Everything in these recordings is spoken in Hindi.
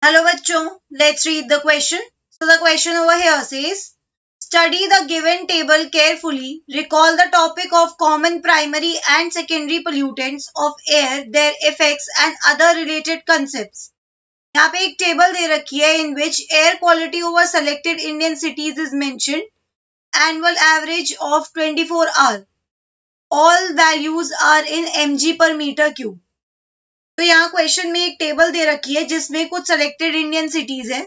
Hello bachcho, let's read the question. So the question over here says, study the given table carefully, recall the topic of common primary and secondary pollutants of air, their effects and other related concepts. यहाँ पे एक टेबल दे रखी है in which air quality over selected Indian cities is mentioned, annual average of 24 hour. All values are in mg per meter cube. तो यहाँ क्वेश्चन में एक टेबल दे रखी है जिसमें कुछ सेलेक्टेड इंडियन सिटीज है।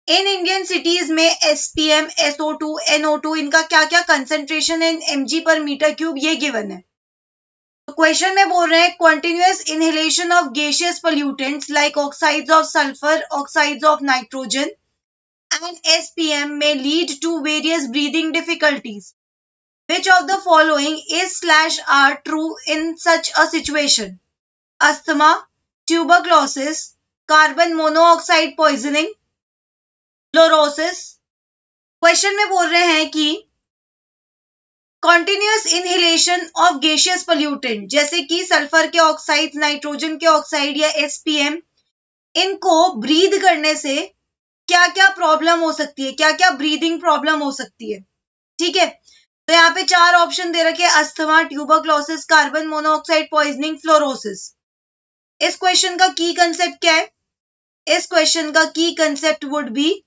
इन इंडियन सिटीज में एसपीएम, एसओ2, एनओ2 इनका क्या क्या कंसेंट्रेशन है एमजी पर मीटर क्यूब ये गिवन है। तो क्वेश्चन में बोल रहे हैं continuous inhalation of gaseous pollutants like oxides of sulphur, oxides of nitrogen and SPM may lead to various breathing difficulties. Which of the following is/are true in such a situation? Asthma, tuberculosis, carbon monoxide poisoning, fluorosis. Question में बोल रहे हैं कि continuous inhalation of gaseous pollutant जैसे कि सल्फर के ऑक्साइड, नाइट्रोजन के ऑक्साइड या एसपीएम, इनको ब्रीद करने से क्या क्या प्रॉब्लम हो सकती है, क्या क्या ब्रीदिंग प्रॉब्लम हो सकती है। ठीक है, तो यहाँ पे 4 ऑप्शन दे रखे हैं, asthma, tuberculosis, carbon monoxide poisoning, fluorosis. इस क्वेश्चन का की कंसेप्ट क्या है? इस क्वेश्चन का की concept would be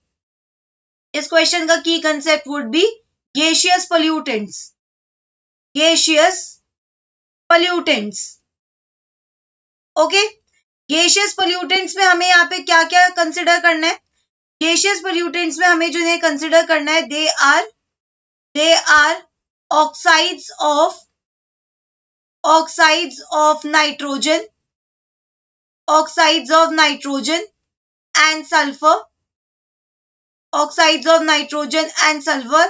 gaseous pollutants. Gaseous pollutants. Okay, gaseous pollutants में हमें यहाँ पे क्या क्या कंसिडर करना है? गैसियस पोल्यूटेंट्स में हमें जिन्हें कंसिडर करना है they are oxides of nitrogen and sulphur, oxides of nitrogen and sulfur,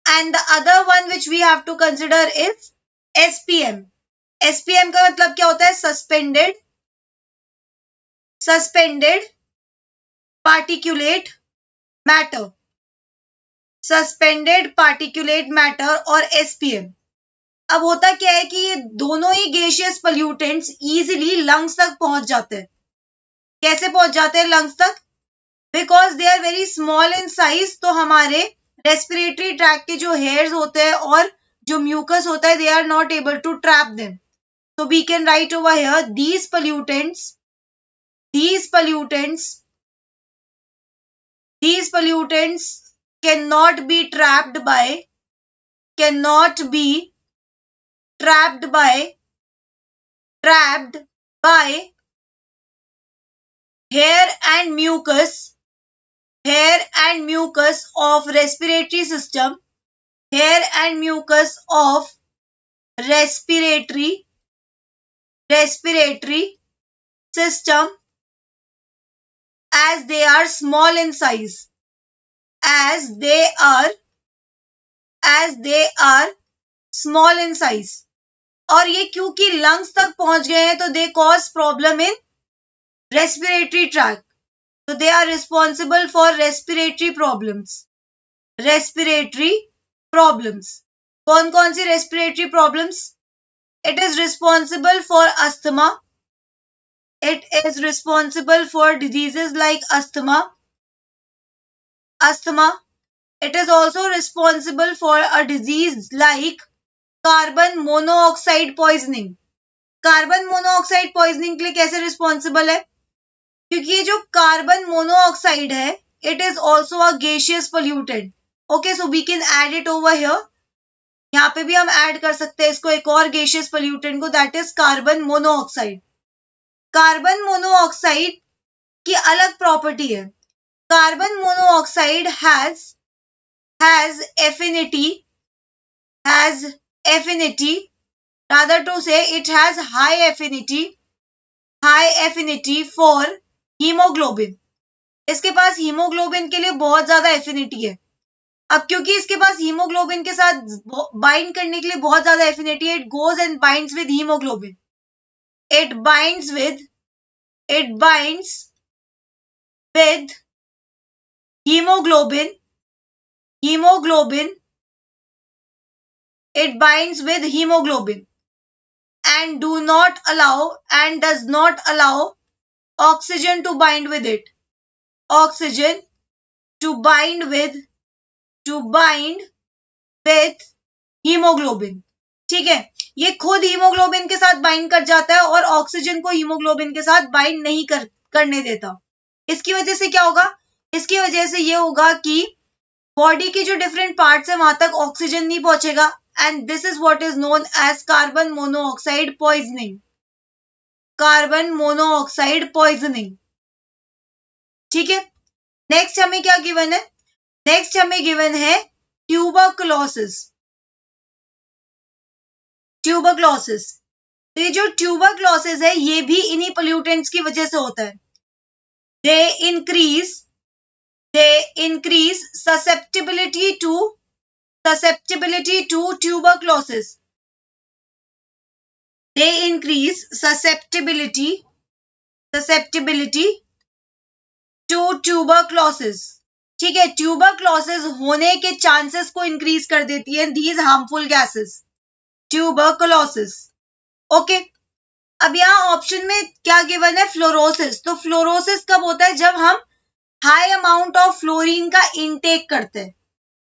and the other one which we have to consider is SPM. SPM का मतलब क्या होता है? suspended particulate matter, suspended particulate matter और SPM। अब होता क्या है कि ये दोनों ही गैसियस पोल्यूटेंट्स इजीली लंग्स तक पहुंच जाते हैं। कैसे पहुंच जाते हैं लंग्स तक? Because they are very small in size. तो हमारे रेस्पिरेटरी ट्रैक के जो हेयर्स होते हैं और जो म्यूकस होता है, they are not able to trap them. So we can write over here these pollutants cannot be trapped by hair and mucus of respiratory system, as they are small in size, और ये क्योंकि लंग्स तक पहुंच गए हैं तो they cause problem in respiratory tract. So they are responsible for respiratory problems. कौन कौन सी respiratory problems? It is responsible for asthma. It is responsible for diseases like asthma. It is also responsible for a disease like carbon monoxide poisoning. Carbon monoxide poisoning के लिए कैसे रिस्पॉन्सिबल है? क्योंकि ये जो कार्बन मोनोऑक्साइड है, it is also a gaseous pollutant. Okay, so we can add it over here. यहाँ पे भी हम ऐड कर सकते हैं इसको, एक और गैसियस पोल्यूटेंट को, that is carbon monoxide. Carbon monoxide की अलग प्रॉपर्टी है। Carbon monoxide has affinity, rather to say it has high affinity for haemoglobin. इसके पास हीमोग्लोबिन के लिए बहुत ज्यादा एफिनिटी है। अब क्योंकि इसके पास हीमोग्लोबिन के साथ बाइंड करने के लिए बहुत ज्यादा एफिनिटी है, it goes and binds with haemoglobin. It binds with hemoglobin and does not allow oxygen to bind with it, oxygen to bind with haemoglobin. ठीक है, ये खुद हीमोग्लोबिन के साथ बाइंड कर जाता है और ऑक्सीजन को हीमोग्लोबिन के साथ बाइंड नहीं करने देता। इसकी वजह से क्या होगा? इसकी वजह से ये होगा कि बॉडी के जो डिफरेंट पार्ट्स है वहां तक ऑक्सीजन नहीं पहुंचेगा, and this is what is known as carbon monoxide poisoning, carbon monoxide poisoning. ठीक है, नेक्स्ट हमें क्या गिवन है? नेक्स्ट हमें गिवन है ट्यूबरकुलोसिस। ट्यूबरकुलोसिस, तो ये जो ट्यूबरकुलोसिस है ये भी इन्हीं पोल्यूटेंट्स की वजह से होता है। They increase susceptibility to tuberculosis. They increase susceptibility to tuberculosis. ठीक है, ट्यूबरकुलोसिस होने के चांसेस को इंक्रीज कर देती है these harmful gases, tuberculosis. Okay, अब यहाँ ऑप्शन में क्या गिवन है? फ्लोरोसिस। तो फ्लोरोसिस कब होता है? जब हम हाई अमाउंट ऑफ फ्लोरीन का इनटेक करते हैं।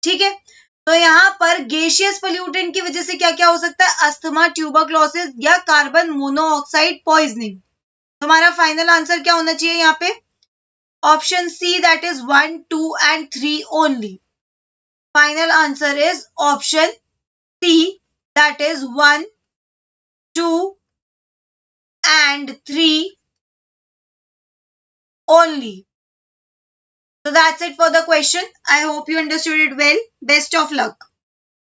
ठीक है, तो यहाँ पर गैसियस पोल्यूटेंट की वजह से क्या क्या हो सकता है? अस्थमा, ट्यूबरकुलोसिस या कार्बन मोनोऑक्साइड पॉइजनिंग। हमारा फाइनल आंसर क्या होना चाहिए यहाँ पे? Option C, that is 1, 2 and 3 only. Final answer is option C, that is 1, 2 and 3 only. So that's it for the question. I hope you understood it well. Best of luck.